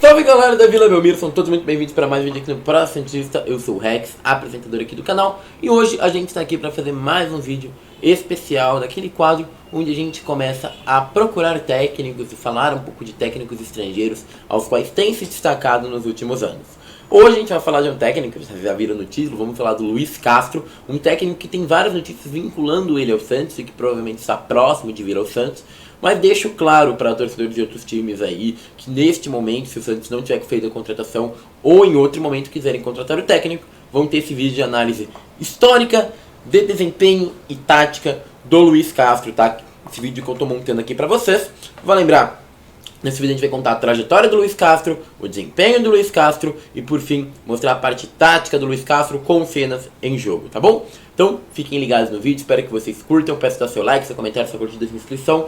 Salve galera da Vila Belmiro, são todos muito bem-vindos para mais um vídeo aqui no Pro Santista. Eu sou o Rex, apresentador aqui do canal, e hoje a gente está aqui para fazer mais um vídeo especial daquele quadro onde a gente começa a procurar técnicos e falar um pouco de técnicos estrangeiros aos quais tem se destacado nos últimos anos. Hoje a gente vai falar de um técnico, vocês já viram no título, vamos falar do Luiz Castro, um técnico que tem várias notícias vinculando ele ao Santos e que provavelmente está próximo de vir ao Santos. Mas deixo claro para torcedores de outros times aí que neste momento, se o Santos não tiver feito a contratação ou em outro momento quiserem contratar o técnico, vão ter esse vídeo de análise histórica, de desempenho e tática do Luiz Castro, tá? Esse vídeo que eu estou montando aqui para vocês. Vou lembrar, nesse vídeo a gente vai contar a trajetória do Luiz Castro, o desempenho do Luiz Castro e por fim mostrar a parte tática do Luiz Castro com cenas em jogo, tá bom? Então fiquem ligados no vídeo, espero que vocês curtam, peço dar seu like, seu comentário, sua curtida, sua inscrição.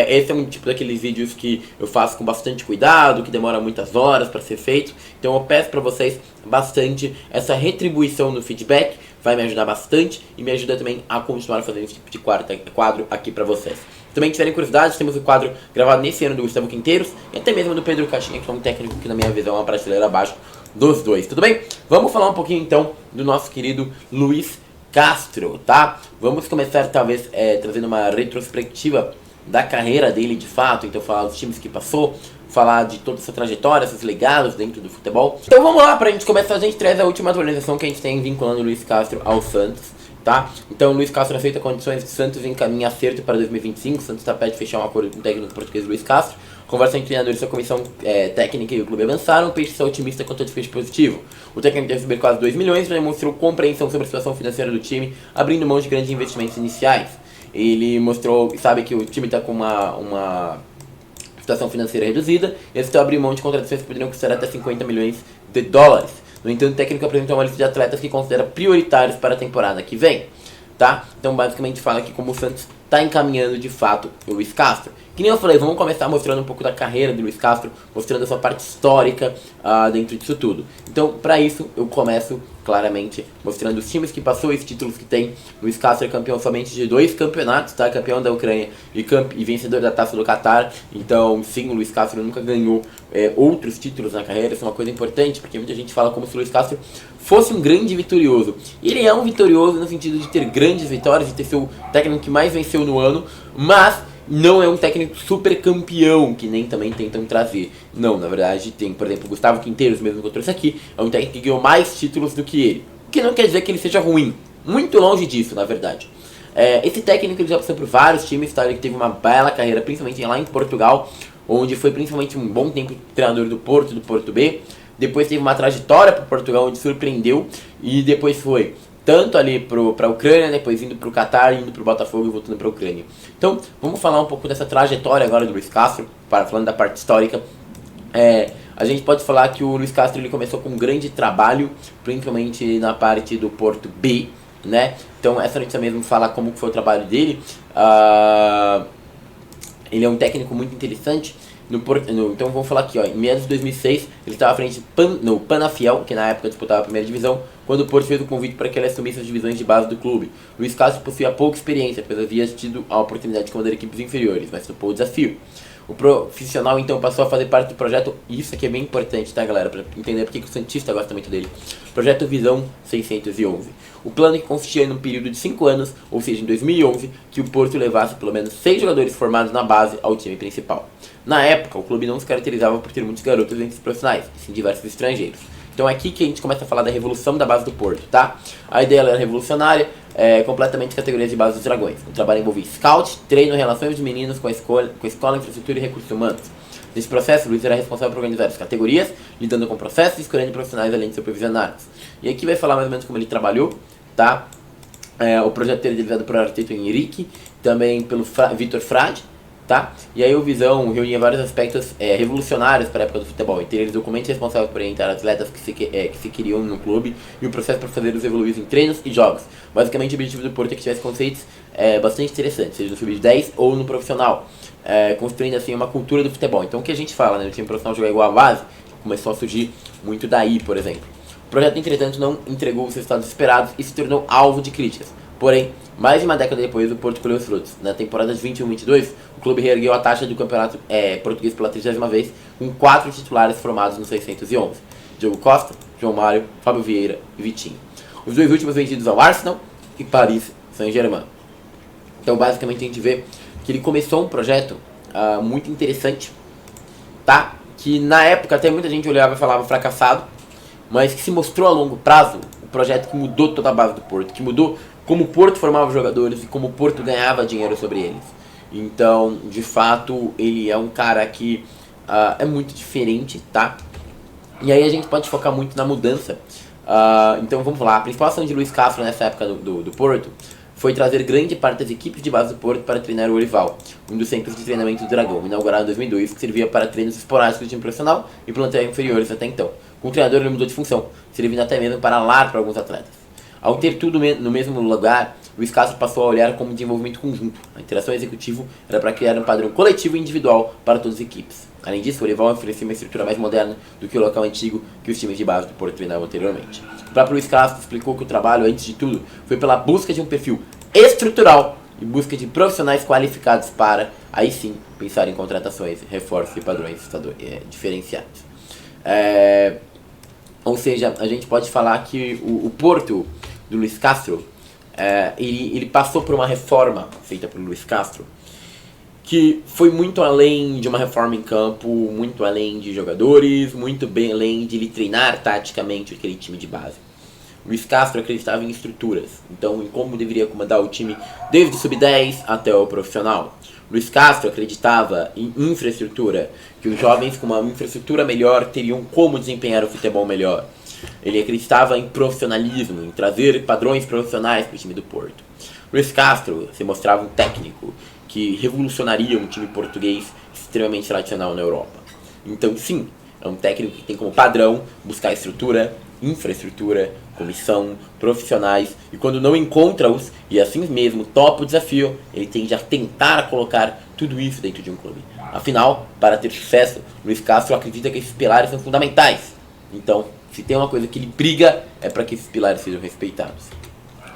Esse é um tipo daqueles vídeos que eu faço com bastante cuidado, que demora muitas horas para ser feito. Então eu peço para vocês bastante essa retribuição no feedback, vai me ajudar bastante e me ajuda também a continuar fazendo esse tipo de quadro aqui para vocês. Também tiverem curiosidades, temos o quadro gravado nesse ano do Gustavo Quinteiros e até mesmo do Pedro Caixinha, que é um técnico que na minha visão é uma prateleira abaixo dos dois, tudo bem? Vamos falar um pouquinho então do nosso querido Luiz Castro, tá? Vamos começar talvez trazendo uma retrospectiva da carreira dele de fato, então falar dos times que passou, falar de toda essa trajetória, esses legados dentro do futebol. Então vamos lá, pra gente começar, a gente traz a última atualização que a gente tem vinculando o Luiz Castro ao Santos, tá? Então o Luiz Castro aceita condições de Santos encaminha acerto para 2025, o Santos está perto de fechar um acordo com o técnico português Luiz Castro. Conversa entre treinadores e sua comissão técnica e o clube avançaram, o Peixe está otimista quanto ao desfecho positivo. O técnico deve receber quase 2 milhões, já demonstrou compreensão sobre a situação financeira do time, abrindo mão de grandes investimentos iniciais. Ele mostrou, sabe que o time está com uma situação financeira reduzida, e eles estão abrindo mão de contratações que poderiam custar até 50 milhões de dólares. No entanto, o técnico apresentou uma lista de atletas que considera prioritários para a temporada que vem, tá? Então basicamente fala que como o Santos está encaminhando de fato o Luiz Castro. Que nem eu falei, vamos começar mostrando um pouco da carreira do Luiz Castro, mostrando a sua parte histórica dentro disso tudo. Então, para isso, eu começo claramente mostrando os times que passou, os títulos que tem. Luiz Castro é campeão somente de 2 campeonatos, tá? Campeão da Ucrânia e vencedor da Taça do Catar. Então, sim, o Luiz Castro nunca ganhou outros títulos na carreira. Isso é uma coisa importante, porque muita gente fala como se o Luiz Castro fosse um grande vitorioso. Ele é um vitorioso no sentido de ter grandes vitórias, de ter sido o técnico que mais venceu no ano, mas não é um técnico super campeão, que nem também tentam trazer. Não, na verdade tem, por exemplo, o Gustavo Quinteiros, mesmo que eu trouxe aqui, é um técnico que ganhou mais títulos do que ele. O que não quer dizer que ele seja ruim, muito longe disso, na verdade. Esse técnico ele já passou por vários times, tá? Ele teve uma bela carreira, principalmente lá em Portugal, onde foi principalmente um bom tempo treinador do Porto B. Depois teve uma trajetória para Portugal, onde surpreendeu, e depois foi tanto ali para a Ucrânia, depois indo para o Catar, indo para o Botafogo e voltando para a Ucrânia. Então, vamos falar um pouco dessa trajetória agora do Luiz Castro, falando da parte histórica. A gente pode falar que o Luiz Castro ele começou com um grande trabalho, principalmente na parte do Porto B, né? Então, essa notícia mesmo fala como foi o trabalho dele. Ele é um técnico muito interessante. Então vamos falar aqui, ó, em meados de 2006 ele estava à frente no Penafiel, que na época disputava a primeira divisão, quando o Porto fez o convite para que ele assumisse as divisões de base do clube. Luiz Castro possuía pouca experiência, pois havia tido a oportunidade de comandar equipes inferiores, mas topou o desafio. O profissional então passou a fazer parte do projeto, e isso aqui é bem importante, tá galera, para entender porque que o Santista gosta muito dele. Projeto Visão 611. O plano que consistia em um período de 5 anos, ou seja, em 2011, que o Porto levasse pelo menos 6 jogadores formados na base ao time principal. Na época, o clube não se caracterizava por ter muitos garotos entre os profissionais, e sim diversos estrangeiros. Então é aqui que a gente começa a falar da revolução da base do Porto, tá? A ideia era revolucionária, completamente categorias de base dos Dragões. O trabalho envolvia scout, treino, relações de meninos com a escola, infraestrutura e recursos humanos. Nesse processo, Luiz era responsável por organizar as categorias, lidando com processos e escolhendo profissionais além de supervisionários. E aqui vai falar mais ou menos como ele trabalhou, tá? O projeto era idealizado por arquiteto Henrique, também pelo Vitor Frade, tá? E aí o Visão reunia vários aspectos revolucionários para a época do futebol, entre eles documentos responsáveis por orientar atletas que se queriam no clube e o processo para fazer os evoluir em treinos e jogos. Basicamente o objetivo do Porto é que tivesse conceitos bastante interessantes, seja no sub-10 ou no profissional, construindo assim uma cultura do futebol. Então o que a gente fala, né? O time profissional jogar igual a base, começou a surgir muito daí, por exemplo. O projeto, entretanto, não entregou os resultados esperados e se tornou alvo de críticas. Porém, mais de uma década depois, o Porto colheu os frutos. Na temporada de 21-22, o clube reergueu a taxa do campeonato português pela 30ª vez, com 4 titulares formados no 611. Diogo Costa, João Mário, Fábio Vieira e Vitinho. Os dois últimos vendidos ao Arsenal e Paris Saint-Germain. Então, basicamente, a gente vê que ele começou um projeto muito interessante, tá? Que na época até muita gente olhava e falava fracassado, mas que se mostrou a longo prazo um projeto que mudou toda a base do Porto, que mudou como o Porto formava jogadores e como o Porto ganhava dinheiro sobre eles. Então, de fato, ele é um cara que é muito diferente, tá? E aí a gente pode focar muito na mudança. Então vamos lá, a principal ação de Luiz Castro nessa época do Porto foi trazer grande parte das equipes de base do Porto para treinar o Olival, um dos centros de treinamento do Dragão, inaugurado em 2002, que servia para treinos esporádicos do time profissional e plantel inferiores até então. Com o treinador ele mudou de função, servindo até mesmo para lar para alguns atletas. Ao ter tudo no mesmo lugar, Luiz Castro passou a olhar como desenvolvimento conjunto. A interação executiva era para criar um padrão coletivo e individual para todas as equipes. Além disso, o Olival oferecia uma estrutura mais moderna do que o local antigo que os times de base do Porto treinavam anteriormente. O próprio Luiz Castro explicou que o trabalho, antes de tudo, foi pela busca de um perfil estrutural e busca de profissionais qualificados para, aí sim, pensar em contratações, reforços e padrões diferenciados. Ou seja, a gente pode falar que o Porto do Luiz Castro, ele passou por uma reforma feita pelo Luiz Castro, que foi muito além de uma reforma em campo, muito além de jogadores, muito bem além de ele treinar taticamente aquele time de base. Luiz Castro acreditava em estruturas, então em como deveria comandar o time desde o sub-10 até o profissional. Luiz Castro acreditava em infraestrutura, que os jovens com uma infraestrutura melhor teriam como desempenhar o futebol melhor. Ele acreditava em profissionalismo, em trazer padrões profissionais para o time do Porto. Luiz Castro se mostrava um técnico que revolucionaria um time português extremamente tradicional na Europa. Então sim, é um técnico que tem como padrão buscar estrutura, infraestrutura, comissão, profissionais, e quando não encontra-os, e assim mesmo topa o desafio, ele tende a tentar colocar tudo isso dentro de um clube. Afinal, para ter sucesso, Luiz Castro acredita que esses pilares são fundamentais. Então, se tem uma coisa que ele briga, é para que esses pilares sejam respeitados.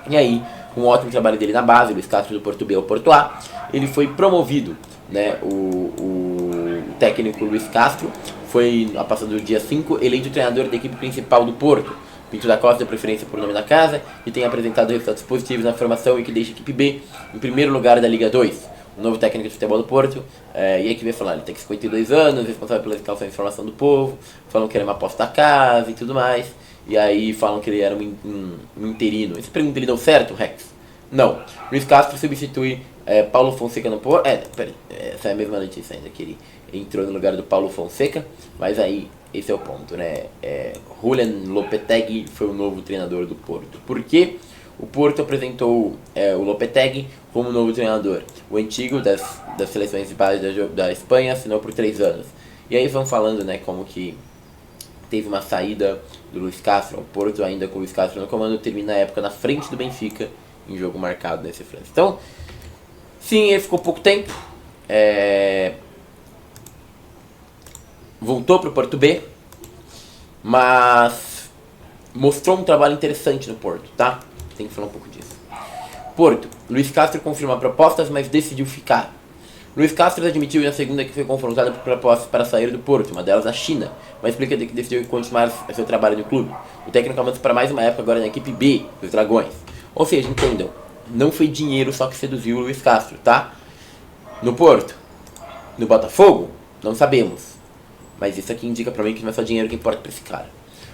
E aí, com um ótimo trabalho dele na base, Luiz Castro do Porto B ao Porto A, ele foi promovido, né, o técnico Luiz Castro foi, a passar do dia 5, eleito treinador da equipe principal do Porto. Pinto da Costa deu preferência por nome da casa e tem apresentado resultados positivos na formação e que deixa a equipe B em primeiro lugar da Liga 2. O novo técnico de futebol do Porto, e a equipe vai falar, ele tem 52 anos, responsável pela escalação e formação do povo, falam que ele é uma aposta da casa e tudo mais, e aí falam que ele era um interino. E você pergunta, ele deu certo, Rex? Não. Luiz Castro substitui Paulo Fonseca no Porto. Essa é a mesma notícia ainda, que ele entrou no lugar do Paulo Fonseca, mas aí esse é o ponto, né? Julian Lopetegui foi o novo treinador do Porto. Por quê? O Porto apresentou o Lopetegui como novo treinador. O antigo das seleções de base da Espanha assinou por 3 anos. E aí vão falando, né, como que teve uma saída do Luiz Castro. O Porto ainda com o Luiz Castro no comando termina a época na frente do Benfica em jogo marcado nesse França. Então, sim, ele ficou pouco tempo. Voltou para o Porto B, mas mostrou um trabalho interessante no Porto, tá? Tem que falar um pouco disso. Porto, Luiz Castro confirmou propostas, mas decidiu ficar. Luiz Castro admitiu na segunda que foi confrontado por propostas para sair do Porto, uma delas na China, mas explica que decidiu continuar seu trabalho no clube. O técnico avança para mais uma época agora na equipe B dos Dragões. Ou seja, entendam, não foi dinheiro só que seduziu o Luiz Castro, tá? No Porto, no Botafogo, não sabemos. Mas isso aqui indica pra mim que não é só dinheiro que importa pra esse cara.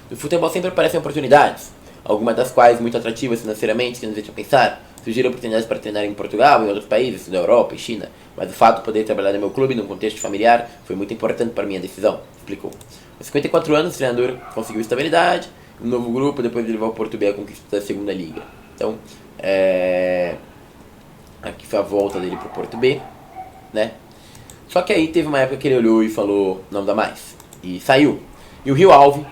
No futebol sempre aparecem oportunidades, algumas das quais muito atrativas financeiramente, que nos deixam pensar. Surgiram oportunidades para treinar em Portugal, em outros países, na Europa e China. Mas o fato de poder trabalhar no meu clube, num contexto familiar, foi muito importante para minha decisão, explicou. Aos 54 anos, o treinador conseguiu estabilidade, um novo grupo, depois de levar o Porto B à conquista da segunda liga. Então, aqui foi a volta dele pro Porto B, né? Só que aí teve uma época que ele olhou e falou, não dá mais, e saiu. E o Rio Ave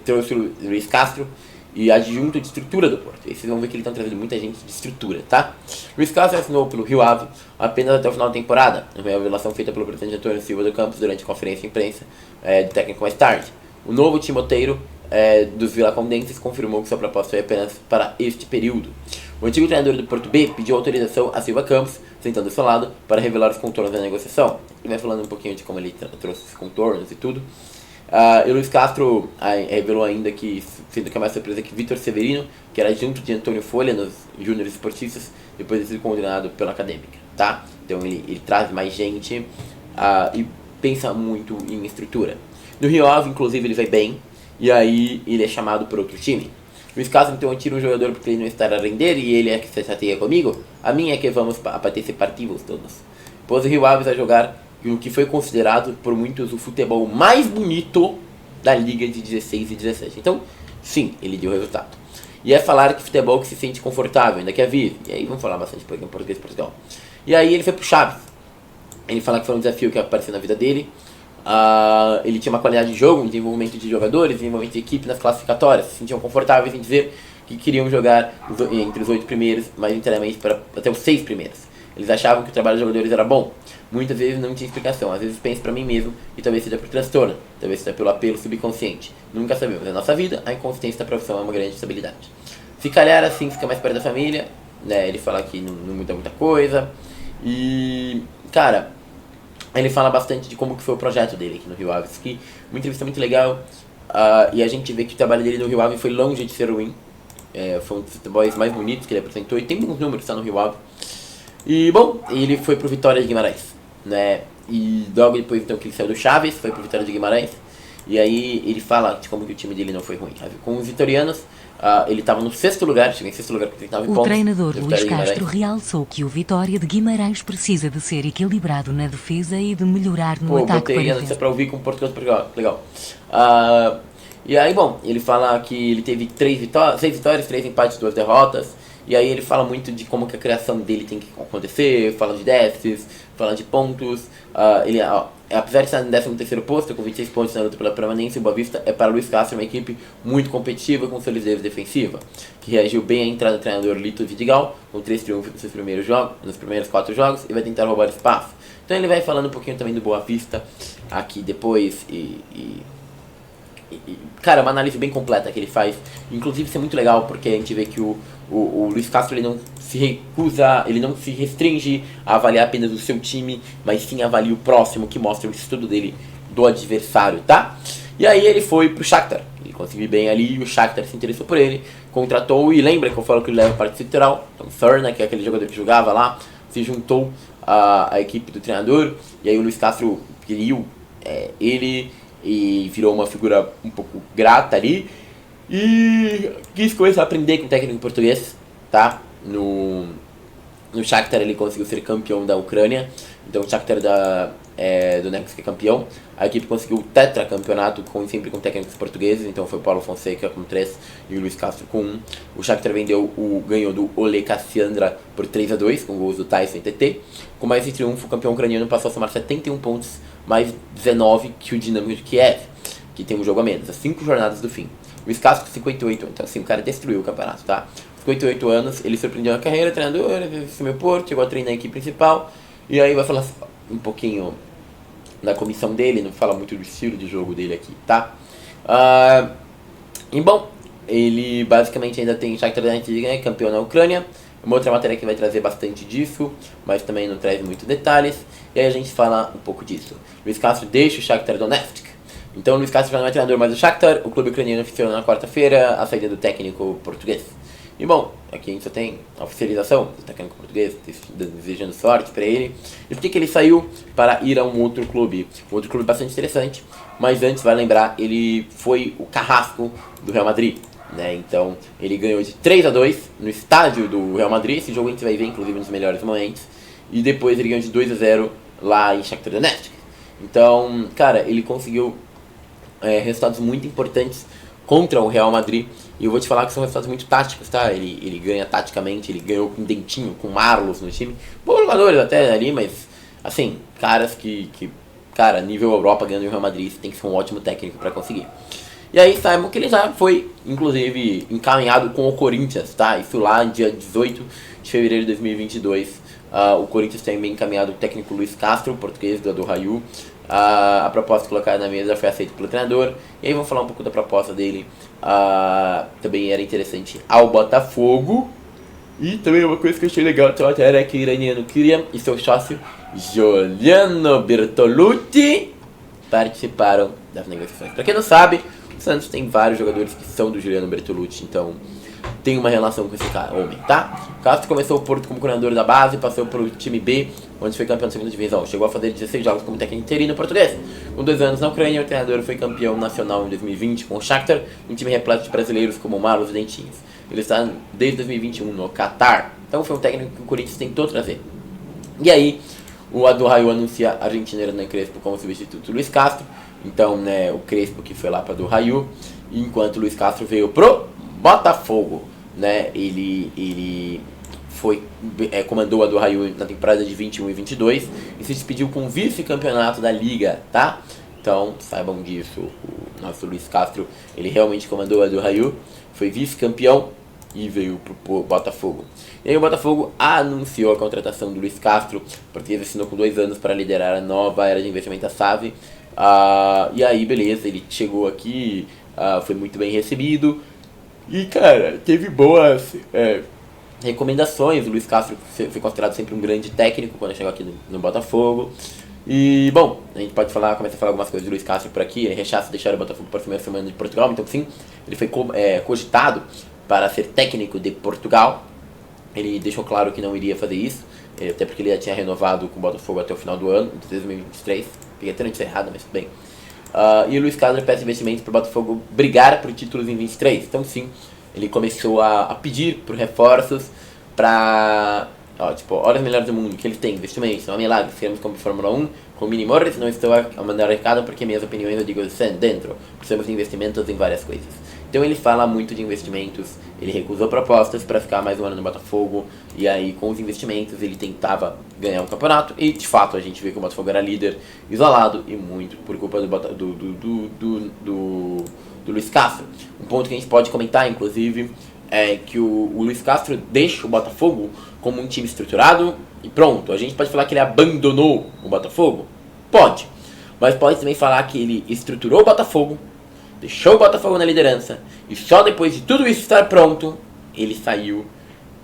trouxe o Luiz Castro e adjunto de estrutura do Porto. E vocês vão ver que eles estão trazendo muita gente de estrutura, tá? Luiz Castro assinou pelo Rio Ave apenas até o final da temporada, uma revelação feita pelo presidente Antônio Silva do Campos durante a conferência de imprensa do técnico mais tarde. O novo timoteiro dos Vilacondenses confirmou que sua proposta foi apenas para este período. O antigo treinador do Porto B pediu autorização a Silva Campos, sentando ao seu lado, para revelar os contornos da negociação. Ele vai falando um pouquinho de como ele trouxe os contornos e tudo. E o Luiz Castro revelou ainda que, sendo que a mais surpresa, que Vitor Severino, que era junto de Antônio Folha nos júniores esportistas, depois de ser condenado pela Acadêmica, tá? Então ele traz mais gente e pensa muito em estrutura. No Rio Ave, inclusive, ele vai bem, e aí ele é chamado por outro time. Luiz Castro então tira um jogador porque ele não está a render e ele é que se chateia comigo. A minha é que vamos participativos todos. Pôs o Rio Aves a jogar o que foi considerado por muitos o futebol mais bonito da liga de 16 e 17. Então, sim, ele deu resultado. E é falar que futebol que se sente confortável, ainda quer vir. E aí vamos falar bastante em português de Portugal. E aí ele foi pro Chaves. Ele fala que foi um desafio que apareceu na vida dele. Ele tinha uma qualidade de jogo, um desenvolvimento de jogadores, desenvolvimento de equipe nas classificatórias. Se sentiam confortáveis em dizer que queriam jogar entre os 8 primeiros, mas inteiramente até os 6 primeiros. Eles achavam que o trabalho dos jogadores era bom. Muitas vezes não tinha explicação. Às vezes penso pra mim mesmo e talvez seja por transtorno, talvez seja pelo apelo subconsciente. Nunca sabemos. Na nossa vida, a inconsistência da profissão é uma grande estabilidade. Se calhar assim, fica mais perto da família, né? Ele fala que não muda muita coisa. E, cara, ele fala bastante de como que foi o projeto dele aqui no Rio Ave. Que uma entrevista muito legal. E a gente vê que o trabalho dele no Rio Ave foi longe de ser ruim. Foi um dos futebols mais bonitos que ele apresentou. E tem bons números, tá, no Rio Ave. E, bom, ele foi pro Vitória de Guimarães, né? E logo depois, então, que ele saiu do Chaves, foi pro Vitória de Guimarães. E aí ele fala de como que o time dele não foi ruim, sabe? Com os vitorianos, ele estava no 6º lugar, chegou em 6º lugar com 39 pontos. O treinador Luís Castro realçou que o Vitória de Guimarães precisa de ser equilibrado na defesa e de melhorar no ataque para vencer. Pra ouvir com português, legal. E aí, bom, ele fala que ele teve 6 vitórias, 3 empates, 2 derrotas. E aí ele fala muito de como que a criação dele tem que acontecer, fala de déficits, fala de pontos. Apesar de estar no 13º posto, com 26 pontos na luta pela permanência, o Boa Vista é para Luiz Castro uma equipe muito competitiva, com solidez defensiva, que reagiu bem à entrada do treinador Lito Vidigal, com 3 triunfos nos primeiros 4 jogos, e vai tentar roubar espaço. Então ele vai falando um pouquinho também do Boa Vista aqui depois cara, uma análise bem completa que ele faz. Inclusive isso é muito legal porque a gente vê que o Luiz Castro ele não se recusa, ele não se restringe a avaliar apenas o seu time, mas sim avalia o próximo, que mostra o estudo dele do adversário, tá? E aí ele foi pro Shakhtar, ele conseguiu bem ali, o Shakhtar se interessou por ele, contratou, e lembra que eu falo que ele leva parte literal, então o Serna, que é aquele jogador que jogava lá, se juntou à equipe do treinador, e aí o Luiz Castro queria ele e virou uma figura um pouco grata ali e quis começar a aprender com o técnico português, tá? No Shakhtar ele conseguiu ser campeão da Ucrânia, então o Shakhtar do Nex que é campeão. A equipe conseguiu o tetracampeonato sempre com técnicos portugueses, então foi o Paulo Fonseca com 3 e o Luiz Castro com 1. O Shakhtar ganhou do Ole Cassiandra por 3-2, com gols do Tyson e TT. Com mais esse triunfo, o campeão ucraniano passou a somar 71 pontos, mais 19 que o Dinamo de Kiev, que tem um jogo a menos, às 5 jornadas do fim. O Luiz Castro, 58, então assim, o cara destruiu o campeonato, tá? 58 anos, ele surpreendeu a carreira, treinador, assumiu o Porto, chegou a treinar a equipe principal, e aí vai falar um pouquinho da comissão dele, não fala muito do estilo de jogo dele aqui, tá? E bom, ele basicamente ainda tem Shakhtar Donetsk, né, campeão na Ucrânia, uma outra matéria que vai trazer bastante disso, mas também não traz muitos detalhes, e aí a gente fala um pouco disso. Luiz Castro deixa o Shakhtar Donetsk, então o Luiz Castro já não é treinador mais do Shakhtar, o clube ucraniano oficializou na quarta-feira a saída do técnico português. E bom, aqui a gente só tem a oficialização do técnico português, desejando sorte para ele. E por que ele saiu para ir a um outro clube bastante interessante, mas antes, vai lembrar, ele foi o carrasco do Real Madrid, né? Então ele ganhou de 3-2 no estádio do Real Madrid, esse jogo a gente vai ver inclusive nos melhores momentos, e depois ele ganhou de 2-0 lá em Shakhtar Donetsk. Então, cara, ele conseguiu resultados muito importantes contra o Real Madrid, e eu vou te falar que são resultados muito táticos, tá? Ele ganha taticamente, ele ganhou com Dentinho, com Marlos no time, bons jogadores até ali, mas assim, caras cara, nível Europa ganhando o Real Madrid, você tem que ser um ótimo técnico para conseguir. E aí saibam que ele já foi, inclusive, encaminhado com o Corinthians, tá? Isso lá no dia 18 de fevereiro de 2022, o Corinthians tem bem encaminhado o técnico Luiz Castro, português do Raio. A proposta colocada na mesa foi aceita pelo treinador. E aí vamos falar um pouco da proposta dele. Também era interessante ao Botafogo, E também uma coisa que eu achei legal era que o iraniano Kyrian e seu sócio Giuliano Bertolucci participaram das negociações. Pra quem não sabe, o Santos tem vários jogadores que são do Giuliano Bertolucci, então tem uma relação com esse homem, tá? Castro começou o Porto como coordenador da base, passou pro time B, onde foi campeão da segunda divisão. Chegou a fazer 16 jogos como técnico interino português. Com 2 anos na Ucrânia, o treinador foi campeão nacional em 2020 com o Shakhtar, um time repleto de brasileiros como o Marlos Dentinhos. Ele está desde 2021 no Qatar, então foi um técnico que o Corinthians tentou trazer. E aí, o Adu Raio anuncia a argentino Hernan Crespo como substituto do Luiz Castro. Então, né, o Crespo que foi lá para o Raio, enquanto o Luiz Castro veio pro Botafogo, né? Ele foi comandou a do Raio na temporada de 21 e 22 e se despediu com o vice-campeonato da Liga, tá? Então, saibam disso, o nosso Luiz Castro, ele realmente comandou a do Raio, foi vice-campeão e veio pro Botafogo. E aí o Botafogo anunciou a contratação do Luiz Castro, porque ele assinou com 2 anos para liderar a nova era de investimento da SAF. E aí, beleza, ele chegou aqui, foi muito bem recebido. E, cara, teve boas recomendações. O Luiz Castro foi considerado sempre um grande técnico quando chegou aqui no Botafogo. E, bom, a gente pode começar a falar algumas coisas do Luiz Castro por aqui. Ele rechaça deixar o Botafogo para a primeira semana de Portugal. Então, sim, ele foi cogitado para ser técnico de Portugal. Ele deixou claro que não iria fazer isso, até porque ele já tinha renovado com o Botafogo até o final do ano, de 2023. Peguei até notícia errada, mas tudo bem. E o Luiz Castro peça investimentos para o Botafogo brigar por títulos em 23. Então, sim, ele começou a pedir por reforços para... olha os melhores do mundo, que eles têm investimentos, não é milagre. Seremos como Fórmula 1, com Mini Morris, não estou a mandar recado porque minhas opiniões eu digo dentro. Precisamos de investimentos em várias coisas. Então ele fala muito de investimentos, ele recusou propostas para ficar mais um ano no Botafogo, e aí com os investimentos ele tentava ganhar um campeonato, e de fato a gente vê que o Botafogo era líder isolado, e muito por culpa do Luiz Castro. Um ponto que a gente pode comentar, inclusive, é que o Luiz Castro deixa o Botafogo como um time estruturado, e pronto. A gente pode falar que ele abandonou o Botafogo? Pode. Mas pode também falar que ele estruturou o Botafogo, deixou o Botafogo na liderança, e só depois de tudo isso estar pronto, ele saiu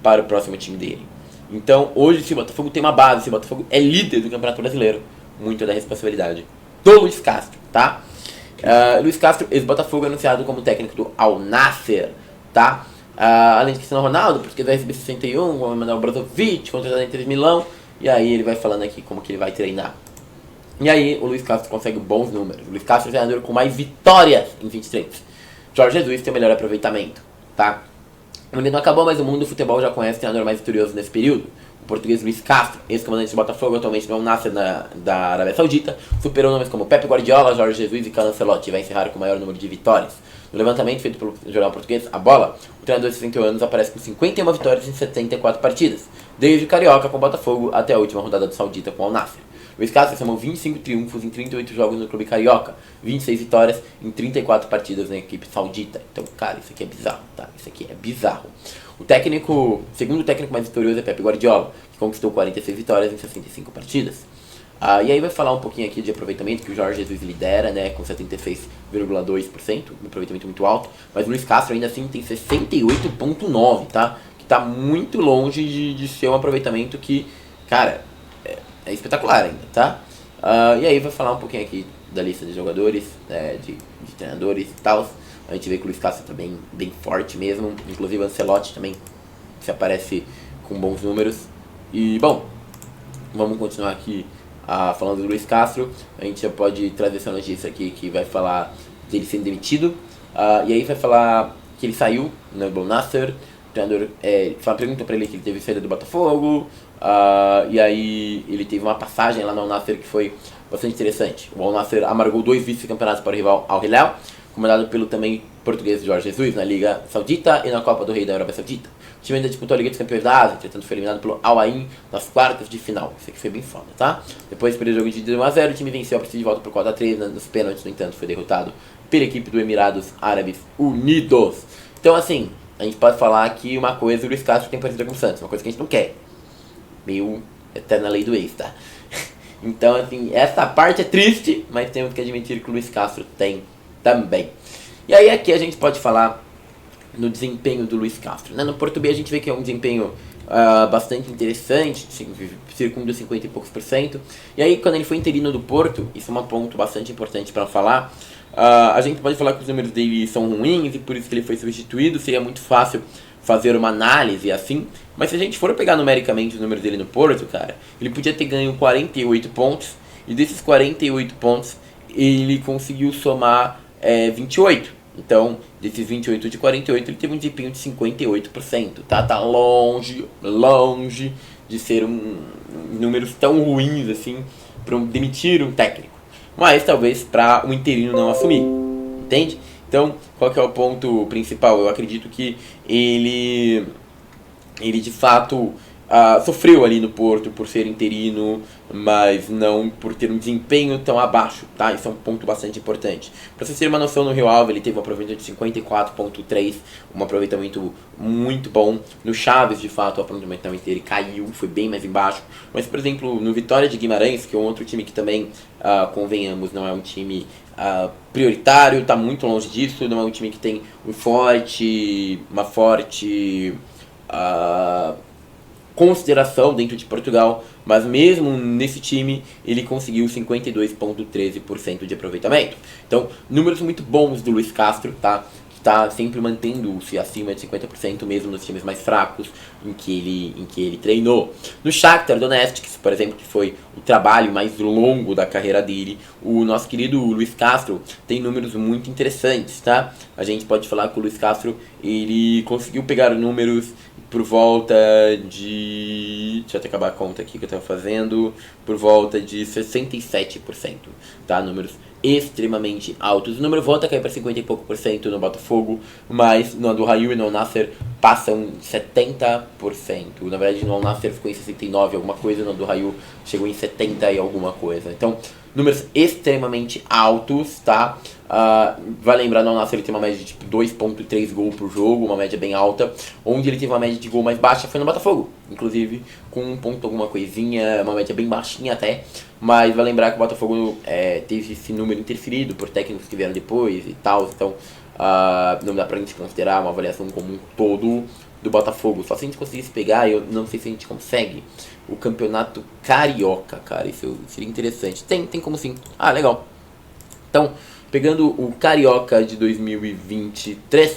para o próximo time dele. Então, hoje, se o Botafogo tem uma base, se o Botafogo é líder do Campeonato Brasileiro, muito é da responsabilidade do Luiz Castro, tá? Luiz Castro, ex-Botafogo, anunciado como técnico do Al Nassr, tá? Além de Cristiano Ronaldo, porque vai receber 61, vai mandar o Brozovic, contratado em 3 Milão, e aí ele vai falando aqui como que ele vai treinar. E aí o Luiz Castro consegue bons números. O Luiz Castro é o treinador com mais vitórias em 23. Jorge Jesus tem o melhor aproveitamento, tá? O mundo não acabou, mas o mundo do futebol já conhece o treinador mais vitorioso nesse período. O português Luiz Castro, ex-comandante do Botafogo, atualmente no Al Nassr da Arábia Saudita, superou nomes como Pepe Guardiola, Jorge Jesus e Carlo Ancelotti, e vai encerrar com o maior número de vitórias. No levantamento feito pelo jornal português A Bola, o treinador de 61 anos aparece com 51 vitórias em 74 partidas, desde o Carioca com o Botafogo até a última rodada do Saudita com o Al Nassr. Luiz Castro somou 25 triunfos em 38 jogos no clube carioca, 26 vitórias em 34 partidas na equipe saudita. Então, cara, isso aqui é bizarro, tá? Isso aqui é bizarro. Segundo técnico mais vitorioso é Pepe Guardiola, que conquistou 46 vitórias em 65 partidas. E aí vai falar um pouquinho aqui de aproveitamento, que o Jorge Jesus lidera, né, com 76,2%, um aproveitamento muito alto, mas o Luiz Castro ainda assim tem 68,9%, tá? Que tá muito longe de ser um aproveitamento que, cara, é espetacular ainda, tá? E aí vai falar um pouquinho aqui da lista de jogadores, de treinadores e tal. A gente vê que o Luiz Castro tá bem forte mesmo, inclusive o Ancelotti também se aparece com bons números. E, bom, vamos continuar aqui falando do Luiz Castro. A gente já pode trazer essa notícia aqui que vai falar dele sendo demitido. E aí vai falar que ele saiu no Al Nassr. O treinador pergunta pra ele que ele teve saída do Botafogo. E aí ele teve uma passagem lá no Al Nassr que foi bastante interessante. O Al Nassr amargou 2 vice-campeonatos para o rival Al Hilal, comandado pelo também português Jorge Jesus na Liga Saudita e na Copa do Rei da Arábia Saudita. O time ainda disputou a Liga dos Campeões da Ásia, entretanto foi eliminado pelo Al Ain nas quartas de final. Isso aqui foi bem foda, tá? Depois de perder o jogo de 1-0, o time venceu a partida de volta por 4-3 nos pênaltis, no entanto foi derrotado pela equipe do Emirados Árabes Unidos. Então, assim, a gente pode falar que uma coisa o Luiz Castro tem parecido com o Santos, uma coisa que a gente não quer. Meio eterna lei do ex, tá? Então, assim, essa parte é triste, mas temos que admitir que o Luiz Castro tem também. E aí aqui a gente pode falar no desempenho do Luis Castro, né? No Porto B a gente vê que é um desempenho bastante interessante, circunda 50 e poucos %. E aí, quando ele foi interino do Porto, isso é um ponto bastante importante para falar, a gente pode falar que os números dele são ruins e por isso que ele foi substituído, seria muito fácil fazer uma análise assim, mas se a gente for pegar numericamente os números dele no Porto, cara, ele podia ter ganho 48 pontos, e desses 48 pontos, ele conseguiu somar 28. Então, desses 28 de 48, ele teve um desempenho de 58%, tá? Tá longe de ser números tão ruins assim para demitir um técnico. Mas talvez para o interino não assumir, entende? Então, qual que é o ponto principal? Eu acredito que ele de fato sofreu ali no Porto por ser interino, mas não por ter um desempenho tão abaixo, tá? Isso é um ponto bastante importante. Para vocês terem uma noção, no Rio Ave ele teve um aproveitamento de 54,3, um aproveitamento muito bom. No Chaves, de fato, o aproveitamento dele caiu, foi bem mais embaixo. Mas, por exemplo, no Vitória de Guimarães, que é um outro time que também, convenhamos, não é um time prioritário, está muito longe disso, não é um time que tem uma forte consideração dentro de Portugal, mas mesmo nesse time ele conseguiu 52,13% de aproveitamento. Então, números muito bons do Luis Castro, tá? Que está sempre mantendo-se acima de 50% mesmo nos times mais fracos em que ele treinou. No Shakhtar Donetsk, por exemplo, que foi o trabalho mais longo da carreira dele, o nosso querido Luis Castro tem números muito interessantes, tá? A gente pode falar que o Luis Castro, ele conseguiu pegar números por volta de... Deixa eu até acabar a conta aqui que eu estava fazendo. Por volta de 67%, tá? Números extremamente altos. O número volta a cair para 50 e pouco % no Botafogo, mas no do Raio e no Al-Nassr passam 70%. Na verdade, no Al-Nassr ficou em 69% alguma coisa, no do Raio chegou em 70% e alguma coisa. Então, números extremamente altos, tá? Vai lembrar, no Al-Nassr ele tem uma média de 2,3 gols por jogo, uma média bem alta. Onde ele teve uma média de gol mais baixa foi no Botafogo, inclusive com 1 ponto alguma coisinha, uma média bem baixinha até. Mas vai lembrar que o Botafogo teve esse número interferido por técnicos que vieram depois e tal. Então não dá pra gente considerar uma avaliação como um todo do Botafogo. Só se a gente conseguisse pegar, eu não sei se a gente consegue, o campeonato carioca, cara. Isso seria interessante. Tem como sim. Legal. Então, pegando o Carioca de 2023,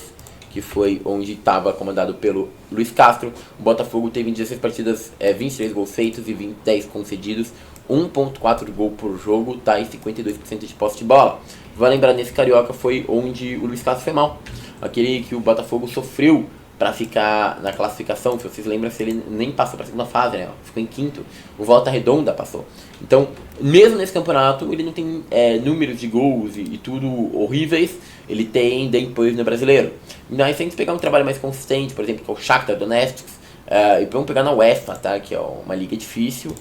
que foi onde estava comandado pelo Luis Castro, o Botafogo teve em 16 partidas 23 gols feitos e 10 concedidos, 1,4 gol por jogo, tá? E 52% de posse de bola. Vai lembrar, nesse Carioca foi onde o Luis Castro foi mal. Aquele que o Botafogo sofreu para ficar na classificação. Se vocês lembram, se ele nem passou para a segunda fase, né? Ficou em quinto. O Volta Redonda passou. Então, mesmo nesse campeonato, ele não tem números de gols e tudo horríveis. Ele tem depois no Brasileiro. Mas se a gente pegar um trabalho mais consistente, por exemplo, que é o Shakhtar Donetsk, e vamos pegar na UEFA, tá? Que é uma liga difícil.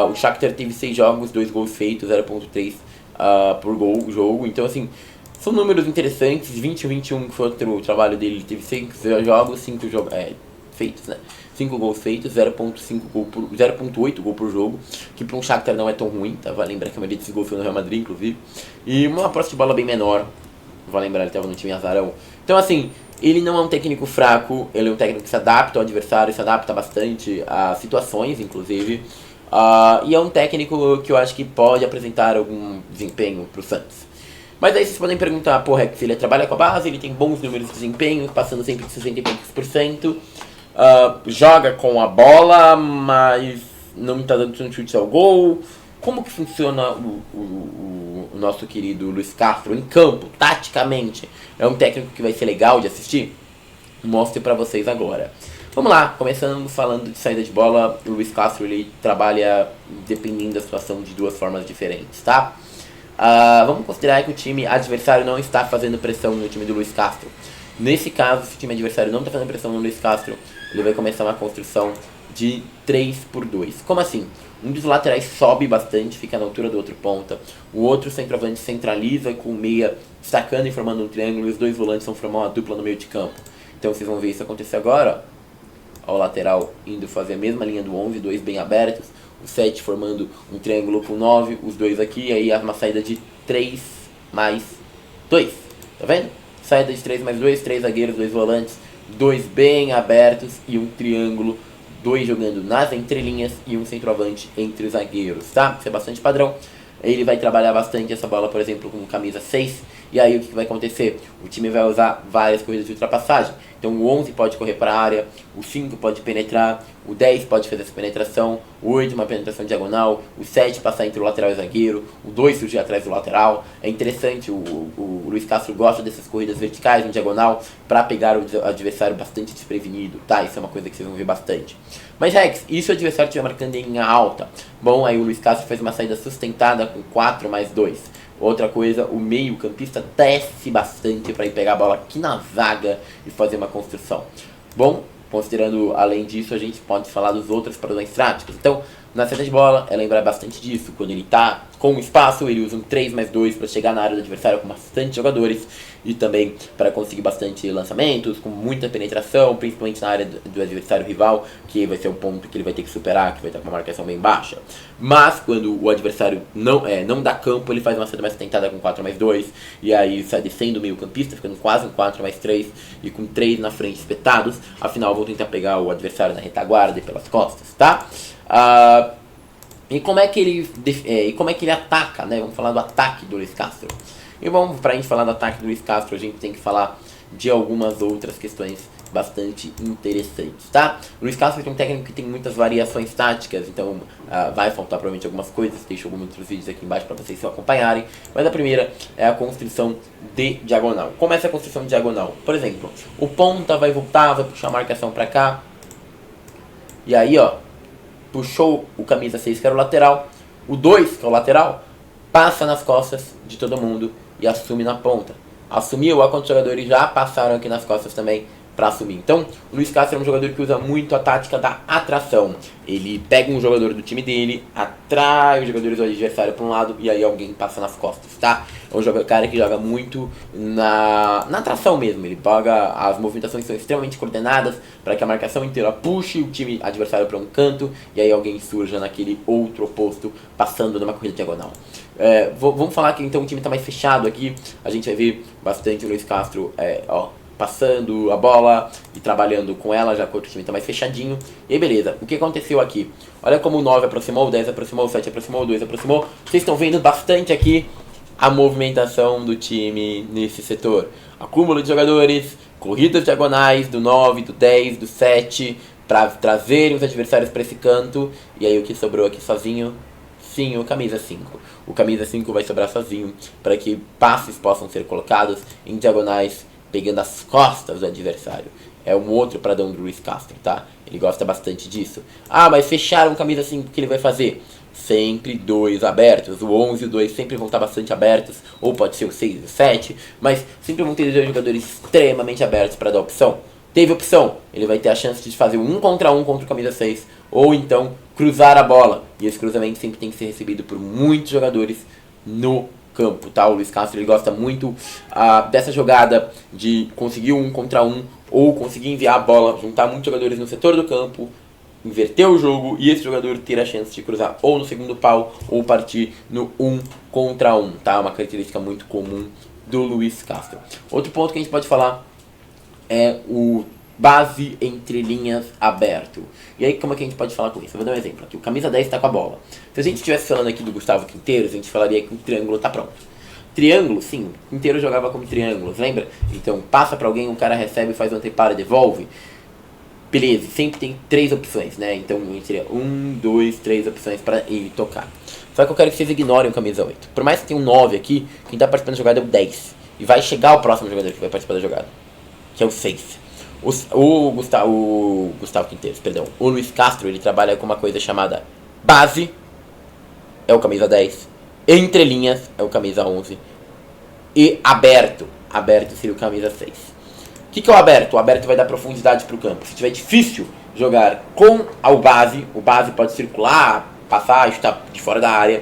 O Shakhtar teve 6 jogos, 2 gols feitos, 0,3 por jogo. Então, assim, são números interessantes. 20-21, que foi outro trabalho dele, ele teve 6 jogos, 5 jogos feitos, né? 5 gols feitos, 0,8 gol por jogo, que para um Shakhtar não é tão ruim, tá? Vai lembrar que a maioria desses gols foi no Real Madrid, inclusive. E uma posse de bola bem menor, vai lembrar, ele estava no time azarão. Então, assim, ele não é um técnico fraco, ele é um técnico que se adapta ao adversário, se adapta bastante a situações, inclusive. E é um técnico que eu acho que pode apresentar algum desempenho pro Santos. Mas aí vocês podem perguntar, se ele trabalha com a base, ele tem bons números de desempenho, passando sempre de 60 e poucos %, joga com a bola, mas não está dando tanto chute ao gol. Como que funciona o nosso querido Luis Castro em campo, taticamente? É um técnico que vai ser legal de assistir? Mostro pra vocês agora. Vamos lá, começando falando de saída de bola. O Luis Castro, ele trabalha, dependendo da situação, de 2 formas diferentes, tá? Vamos considerar que o time adversário não está fazendo pressão no time do Luis Castro. Nesse caso, se o time adversário não está fazendo pressão no Luis Castro, ele vai começar uma construção de 3x2. Como assim? Um dos laterais sobe bastante, fica na altura do outro ponta. O outro centroavante centraliza com o meia destacando e formando um triângulo. E os 2 volantes vão formar uma dupla no meio de campo. Então vocês vão ver isso acontecer agora. Ó, o lateral indo fazer a mesma linha do 11, 2 bem abertos. O 7 formando um triângulo com 9, os 2 aqui. E aí uma saída de 3 mais 2. Tá vendo? saída de 3+2, 3 zagueiros, 2 volantes, 2 bem abertos e um triângulo, 2 jogando nas entrelinhas e um centroavante entre os zagueiros, tá? Isso é bastante padrão. Ele vai trabalhar bastante essa bola, por exemplo, com camisa 6. E aí o que vai acontecer? O time vai usar várias corridas de ultrapassagem. Então o 11 pode correr para a área, o 5 pode penetrar, o 10 pode fazer essa penetração, o 8 uma penetração diagonal, o 7 passar entre o lateral e o zagueiro, o 2 surgir atrás do lateral. É interessante, o Luiz Castro gosta dessas corridas verticais em diagonal para pegar o adversário bastante desprevenido, tá? Isso é uma coisa que vocês vão ver bastante. Mas Rex, e se o adversário estiver marcando em linha alta? Bom, aí o Luiz Castro fez uma saída sustentada com 4+2. Outra coisa, o meio campista desce bastante para ir pegar a bola aqui na zaga e fazer uma construção. Bom, considerando além disso, a gente pode falar dos outros padrões táticos. Então, na saída de bola, é lembrar bastante disso. Quando ele está com espaço, ele usa um 3+2 para chegar na área do adversário com bastante jogadores e também para conseguir bastante lançamentos, com muita penetração, principalmente na área do adversário rival, que vai ser o ponto que ele vai ter que superar, que vai estar com uma marcação bem baixa. Mas quando o adversário não dá campo, ele faz uma saída mais tentada com 4+2 e aí sai descendo o meio campista, ficando quase um 4+3 e com 3 na frente espetados. Afinal, vou tentar pegar o adversário na retaguarda e pelas costas, tá? E como é que ele ataca, né? Vamos falar do ataque do Luiz Castro. E bom, pra gente falar do ataque do Luiz Castro, a gente tem que falar de algumas outras questões bastante interessantes, tá? O Luiz Castro é um técnico que tem muitas variações táticas, então vai faltar provavelmente algumas coisas, deixo alguns outros vídeos aqui embaixo para vocês se acompanharem, mas a primeira é a construção de diagonal. Como é essa construção de diagonal? Por exemplo, o ponta vai voltar, vai puxar a marcação para cá, e aí ó, puxou o camisa 6 que era o lateral, o 2 que é o lateral, passa nas costas de todo mundo e assume na ponta. Assumiu, quantos jogadores já passaram aqui nas costas também para assumir. Então, o Luiz Castro é um jogador que usa muito a tática da atração. Ele pega um jogador do time dele, atrai os jogadores do adversário para um lado e aí alguém passa nas costas, tá? É um cara que joga muito na atração mesmo. Ele paga, as movimentações são extremamente coordenadas para que a marcação inteira puxe o time adversário para um canto e aí alguém surja naquele outro oposto, passando numa corrida diagonal. Vamos falar que então o time está mais fechado aqui. A gente vai ver bastante o Luiz Castro, passando a bola e trabalhando com ela, já que o time está mais fechadinho. E aí, beleza, o que aconteceu aqui? Olha como o 9 aproximou, o 10 aproximou, o 7 aproximou, o 2 aproximou. Vocês estão vendo bastante aqui a movimentação do time nesse setor. Acúmulo de jogadores, corridas diagonais do 9, do 10, do 7, para trazerem os adversários para esse canto. E aí o que sobrou aqui sozinho? Sim, o camisa 5. O camisa 5 vai sobrar sozinho para que passes possam ser colocados em diagonais, pegando as costas do adversário. É um outro padrão do Luiz Castro, tá? Ele gosta bastante disso. Mas fecharam camisa 5, o que ele vai fazer? Sempre 2 abertos. O 11 e o 2 sempre vão estar bastante abertos. Ou pode ser o 6 e o 7. Mas sempre vão ter 2 jogadores extremamente abertos para dar opção. Teve opção, ele vai ter a chance de fazer um contra um contra o camisa 6. Ou então cruzar a bola. E esse cruzamento sempre tem que ser recebido por muitos jogadores no campo, tá? O Luiz Castro ele gosta muito dessa jogada de conseguir um contra um ou conseguir enviar a bola, juntar muitos jogadores no setor do campo, inverter o jogo e esse jogador ter a chance de cruzar ou no segundo pau ou partir no 1 contra 1, tá? Uma característica muito comum do Luiz Castro. Outro ponto que a gente pode falar é o base entre linhas aberto. E aí como é que a gente pode falar com isso? Eu vou dar um exemplo aqui. O camisa 10 está com a bola. Se a gente estivesse falando aqui do Gustavo Quinteiros, a gente falaria que o triângulo está pronto. Triângulo, sim. Quinteiros jogava como triângulos, lembra? Então passa para alguém, um cara recebe, faz um anteparo, devolve. Beleza, sempre tem 3 opções, né? Então seria 1, 2, 3 opções para ele tocar. Só que eu quero que vocês ignorem o camisa 8. Por mais que tenha um 9 aqui, quem está participando da jogada é o 10. E vai chegar o próximo jogador que vai participar da jogada, que é o 6. O Gustavo Quinteiros, perdão. O Luiz Castro, ele trabalha com uma coisa chamada base, é o camisa 10. Entre linhas, é o camisa 11. E aberto seria o camisa 6. O que é o aberto? O aberto vai dar profundidade para o campo. Se tiver difícil jogar com o base pode circular, passar, chutar de fora da área.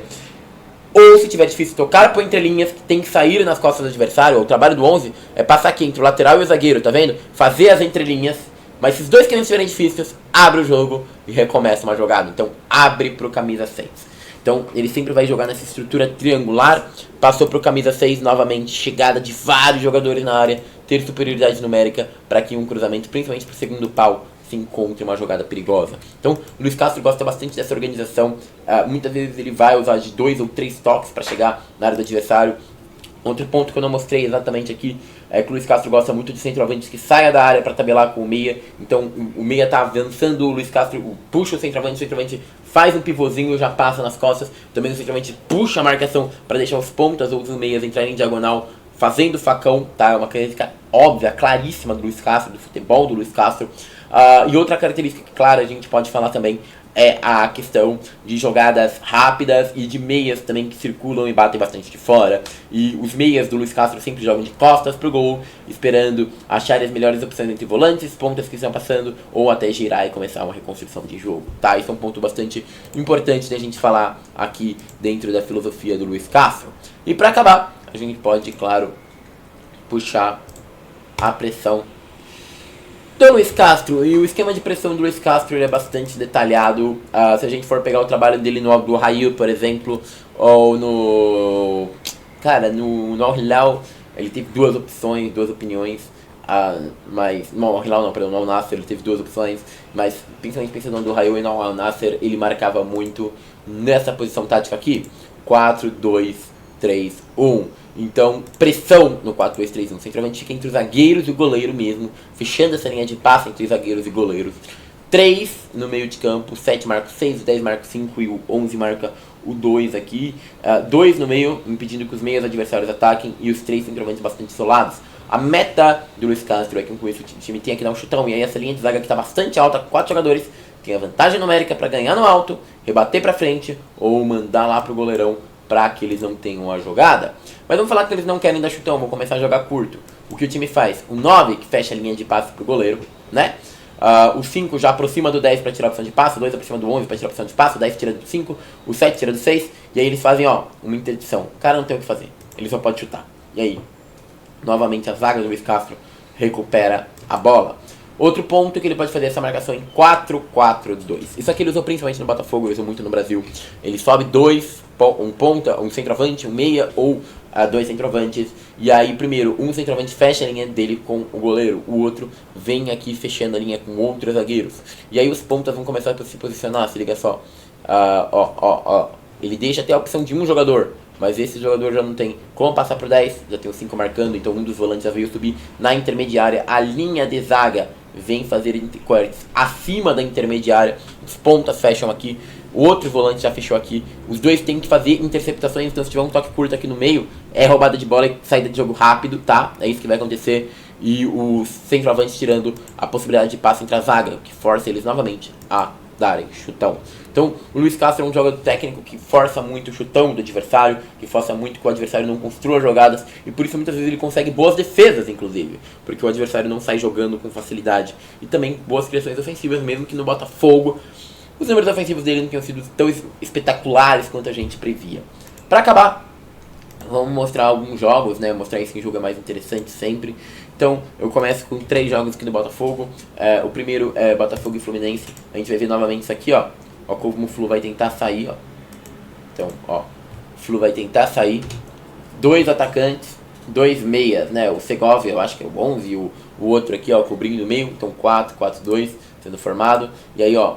Ou se tiver difícil tocar por entre linhas, que tem que sair nas costas do adversário. O trabalho do 11 é passar aqui entre o lateral e o zagueiro, tá vendo? Fazer as entrelinhas. Mas se os dois caminhos estiverem difíceis, abre o jogo e recomeça uma jogada. Então abre pro camisa 6. Então ele sempre vai jogar nessa estrutura triangular. Passou pro camisa 6 novamente, chegada de vários jogadores na área. ter superioridade numérica para que um cruzamento, principalmente para o segundo pau, se encontre uma jogada perigosa. Então, o Luiz Castro gosta bastante dessa organização. Muitas vezes ele vai usar de 2 ou 3 toques para chegar na área do adversário. Outro ponto que eu não mostrei exatamente aqui é que o Luiz Castro gosta muito de centroavantes que saia da área para tabelar com o meia. Então o meia está avançando, o Luiz Castro puxa o centroavante faz um pivôzinho e já passa nas costas. Também o centroavante puxa a marcação para deixar os pontas ou os meias entrarem em diagonal, fazendo facão, tá? É uma característica óbvia, claríssima do Luiz Castro, do futebol do Luiz Castro. E outra característica que, claro, a gente pode falar também é a questão de jogadas rápidas e de meias também que circulam e batem bastante de fora. E os meias do Luiz Castro sempre jogam de costas pro gol, esperando achar as melhores opções entre volantes, pontas que estão passando, ou até girar e começar uma reconstrução de jogo, tá? Isso é um ponto bastante importante da gente falar aqui dentro da filosofia do Luiz Castro. E para acabar, a gente pode, claro, puxar a pressão do Luiz Castro. E o esquema de pressão do Luiz Castro ele é bastante detalhado. Se a gente for pegar o trabalho dele no do Raio, por exemplo, ou no... Cara, no Al Hilal, ele teve duas opções, duas opiniões. Mas... Não, Al Hilal não, perdão, no Al Nassr ele teve duas opções. Mas, principalmente pensando no Raio e no Al Nassr, ele marcava muito nessa posição tática aqui. 4-2-3-1. Então, pressão no 4-2-3-1. Centralmente fica entre os zagueiros e o goleiro mesmo, fechando essa linha de passe entre os zagueiros e goleiros. 3 no meio de campo, 7 marca o 6, o 10 marca o 5 e o 11 marca o 2 aqui. 2 no meio, impedindo que os meios adversários ataquem, e os 3 centroavantes bastante isolados. A meta do Luiz Castro é que com isso o time tenha que dar um chutão, e aí essa linha de zaga que está bastante alta, 4 jogadores, tem a vantagem numérica para ganhar no alto, rebater para frente ou mandar lá pro goleirão para que eles não tenham a jogada. Mas vamos falar que eles não querem dar chutão, vão começar a jogar curto. O que o time faz? O 9 que fecha a linha de passe pro goleiro, né? O 5 já aproxima do 10 para tirar a opção de passe, o 2 aproxima do 11 para tirar a opção de passe, o 10 tira do 5, o 7 tira do 6, e aí eles fazem, uma interdição. O cara não tem o que fazer, ele só pode chutar. E aí, novamente a zaga do Luiz Castro recupera a bola. Outro ponto que ele pode fazer é essa marcação em 4-4-2. Isso aqui ele usou principalmente no Botafogo, ele usou muito no Brasil. Ele sobe um ponta, um centroavante, um meia ou 2 centroavantes. E aí, primeiro, um centroavante fecha a linha dele com o goleiro, o outro vem aqui fechando a linha com outros zagueiros. E aí os pontas vão começar a se posicionar, se liga só. Ele deixa até a opção de um jogador, mas esse jogador já não tem como passar pro 10, já tem os 5 marcando, então um dos volantes já veio subir na intermediária. A linha de zaga vem fazer cortes acima da intermediária, os pontas fecham aqui, o outro volante já fechou aqui, os dois têm que fazer interceptações, então se tiver um toque curto aqui no meio, é roubada de bola e saída de jogo rápido, tá? É isso que vai acontecer, e os centroavantes tirando a possibilidade de passe entre a zaga, que força eles novamente a darem chutão. Então, o Luiz Castro é um jogador técnico que força muito o chutão do adversário, que força muito que o adversário não construa jogadas, e por isso muitas vezes ele consegue boas defesas, inclusive, porque o adversário não sai jogando com facilidade. E também boas criações ofensivas, mesmo que no Botafogo os números ofensivos dele não tenham sido tão espetaculares quanto a gente previa. Para acabar, vamos mostrar alguns jogos, né? Mostrar esse jogo é mais interessante sempre. Então, eu começo com 3 jogos aqui do Botafogo. O primeiro é Botafogo e Fluminense. A gente vai ver novamente isso aqui, ó. Ó como o Flu vai tentar sair, ó. Então, ó. O Flu vai tentar sair. 2 atacantes, 2 meias, né? O Segovia, eu acho que é o 11, e o outro aqui, ó, cobrindo no meio. Então, 4-4-2 sendo formado. E aí, ó,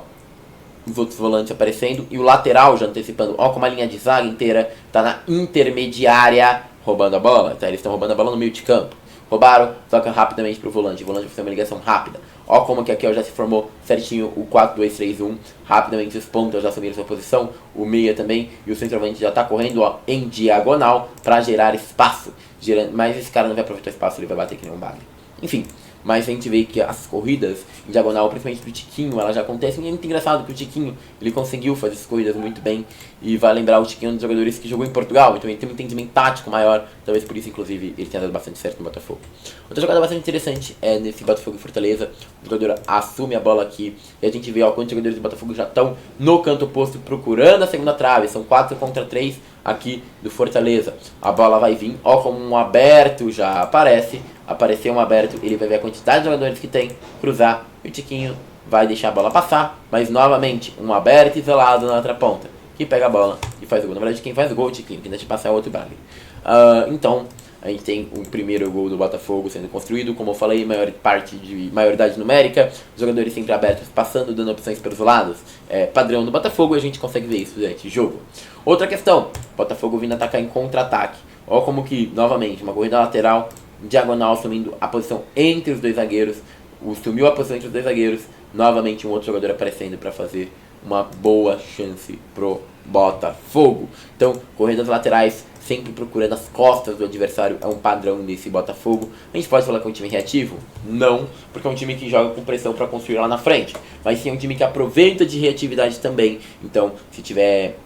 os outros volantes aparecendo. E o lateral já antecipando. Ó, como a linha de zaga inteira tá na intermediária roubando a bola. Tá? Eles estão roubando a bola no meio de campo. Roubaram, toca rapidamente pro volante. O volante vai fazer uma ligação rápida. Ó como que aqui ó, já se formou certinho o 4-2-3-1. Rapidamente os pontas já assumiram sua posição. O meia também. E o centroavante já tá correndo ó, em diagonal para gerar espaço. Mas esse cara não vai aproveitar o espaço, ele vai bater que nem um bagre. Enfim. Mas a gente vê que as corridas em diagonal, principalmente pro Tiquinho, elas já acontecem. E é muito engraçado que o Tiquinho, ele conseguiu fazer essas corridas muito bem. E vai lembrar o Tiquinho um dos jogadores que jogou em Portugal. Então ele tem um entendimento tático maior. Talvez por isso, inclusive, ele tenha dado bastante certo no Botafogo. Outra jogada bastante interessante é nesse Botafogo e Fortaleza. O jogador assume a bola aqui. E a gente vê ó, quantos jogadores do Botafogo já estão no canto oposto procurando a segunda trave. São 4 contra 3 aqui do Fortaleza. A bola vai vir. Ó como um aberto já aparece. Apareceu um aberto, ele vai ver a quantidade de jogadores que tem, cruzar, e o Tiquinho vai deixar a bola passar, mas novamente, um aberto isolado na outra ponta, que pega a bola e faz o gol. Na verdade, quem faz o gol é o Tiquinho, quem deixa passar é o outro bagre. Então, A gente tem o primeiro gol do Botafogo sendo construído, como eu falei, maioridade numérica, jogadores sempre abertos, passando, dando opções pelos lados. Padrão do Botafogo, a gente consegue ver isso durante o jogo. Outra questão, Botafogo vindo atacar em contra-ataque. Olha como que, novamente, uma corrida lateral, diagonal, sumindo a posição entre os dois zagueiros. Sumiu a posição entre os dois zagueiros, novamente um outro jogador aparecendo para fazer uma boa chance pro Botafogo. Então, corridas laterais, sempre procurando as costas do adversário, é um padrão desse Botafogo. A gente pode falar que é um time reativo? Não, porque é um time que joga com pressão para construir lá na frente. Mas sim é um time que aproveita de reatividade também. Então, se tiver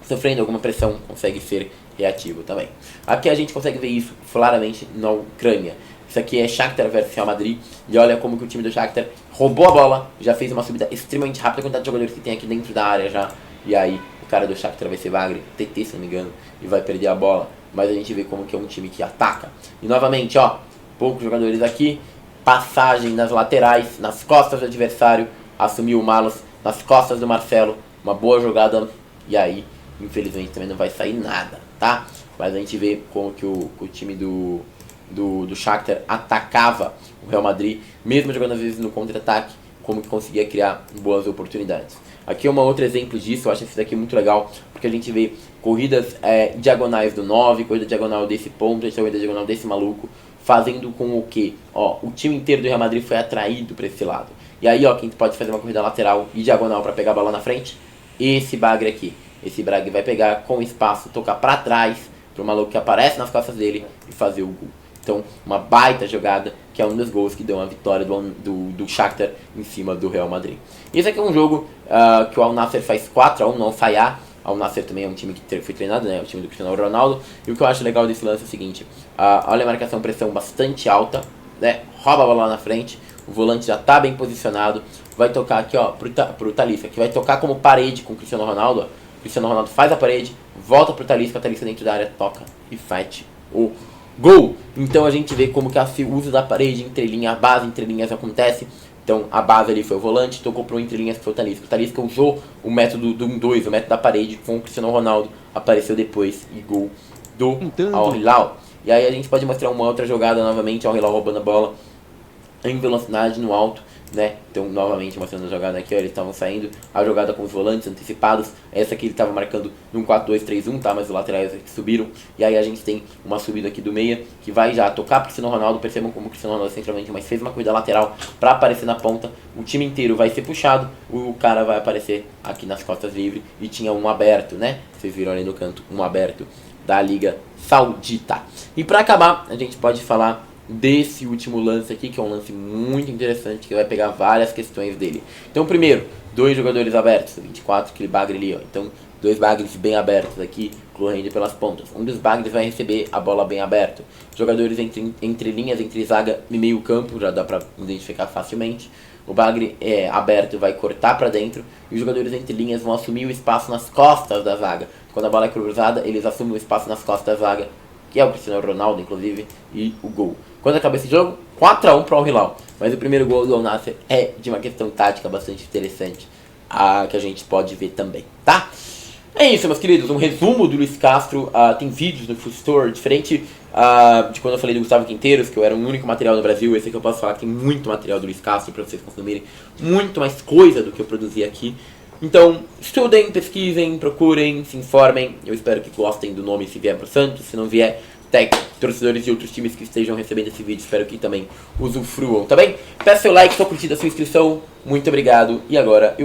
sofrendo alguma pressão, consegue ser reativo também. Aqui a gente consegue ver isso claramente na Ucrânia. Isso aqui é Shakhtar versus Real Madrid. E olha como que o time do Shakhtar roubou a bola, já fez uma subida extremamente rápida, a quantidade de jogadores que tem aqui dentro da área já. E aí o cara do Shakhtar vai ser Bagre, TT se não me engano, e vai perder a bola. Mas a gente vê como que é um time que ataca. E novamente, ó, poucos jogadores aqui, passagem nas laterais, nas costas do adversário, assumiu o Malus, nas costas do Marcelo, uma boa jogada, e aí, infelizmente, também não vai sair nada, tá? Mas a gente vê como que o time do Shakhtar atacava o Real Madrid, mesmo jogando às vezes no contra-ataque, como que conseguia criar boas oportunidades. Aqui é um outro exemplo disso, eu acho isso daqui muito legal, porque a gente vê corridas diagonais do 9, corrida diagonal desse ponto, corrida diagonal desse maluco, fazendo com o que? Ó, o time inteiro do Real Madrid foi atraído para esse lado. E aí, ó, quem pode fazer uma corrida lateral e diagonal para pegar a bola na frente? Esse Bagre aqui. Esse Bagre vai pegar com espaço, tocar para trás, pro maluco que aparece nas costas dele e fazer o gol. Então, uma baita jogada, que é um dos gols que deu a vitória do Shakhtar em cima do Real Madrid. E esse aqui é um jogo que o Al Nassr faz 4-1 no Al-Fayha. Al Nassr também é um time que foi treinado, né? O time do Cristiano Ronaldo. E o que eu acho legal desse lance é o seguinte: olha a marcação, pressão bastante alta, né? Rouba a bola lá na frente, o volante já está bem posicionado. Vai tocar aqui, ó, pro Talisca, que vai tocar como parede com o Cristiano Ronaldo. Ó. O Cristiano Ronaldo faz a parede, volta pro Talisca, dentro da área toca e faz o gol! Então a gente vê como que o uso da parede entre linha, a base entre linhas acontece. Então a base ali foi o volante, tocou pro entre linhas que foi o Talisca. O Talisca usou o método do 1-2, o método da parede com o Cristiano Ronaldo, apareceu depois e gol do Al Hilal. E aí a gente pode mostrar uma outra jogada novamente, Al Hilal roubando a bola em velocidade no alto, né? Então novamente mostrando a jogada aqui, ó, eles estavam saindo, a jogada com os volantes antecipados, essa aqui ele estava marcando num 4-2-3-1, tá? Mas os laterais subiram, e aí a gente tem uma subida aqui do meia, que vai já tocar pro Cristiano Ronaldo, percebam como o Cristiano Ronaldo é centralmente, mas fez uma corrida lateral para aparecer na ponta, o time inteiro vai ser puxado, o cara vai aparecer aqui nas costas livre, e tinha um aberto, né? Vocês viram ali no canto, um aberto da Liga Saudita. E para acabar, a gente pode falar desse último lance aqui, que é um lance muito interessante, que vai pegar várias questões dele. Então, primeiro, 2 jogadores abertos, 24, aquele Bagre ali, ó. Então, 2 Bagres bem abertos aqui, correndo pelas pontas. Um dos Bagres vai receber a bola bem aberto. Jogadores entre linhas, entre zaga e meio campo, já dá pra identificar facilmente. O Bagre aberto vai cortar pra dentro, e os jogadores entre linhas vão assumir o espaço nas costas da zaga. Quando a bola é cruzada, eles assumem o espaço nas costas da zaga, que é o Cristiano Ronaldo, inclusive, e o gol. Quando acaba esse jogo, 4-1 para o Al Hilal. Mas o primeiro gol do Al Nassr é de uma questão tática bastante interessante, que a gente pode ver também, tá? É isso, meus queridos, um resumo do Luiz Castro. Tem vídeos no Full Store, diferente de quando eu falei do Gustavo Quinteiros, que eu era o único material no Brasil. Esse aqui eu posso falar que tem muito material do Luiz Castro para vocês consumirem, muito mais coisa do que eu produzi aqui. Então, estudem, pesquisem, procurem, se informem. Eu espero que gostem do nome se vier pro Santos. Se não vier, torcedores de outros times que estejam recebendo esse vídeo, espero que também usufruam, tá bem? Peça seu like, sua curtida, sua inscrição. Muito obrigado. E agora eu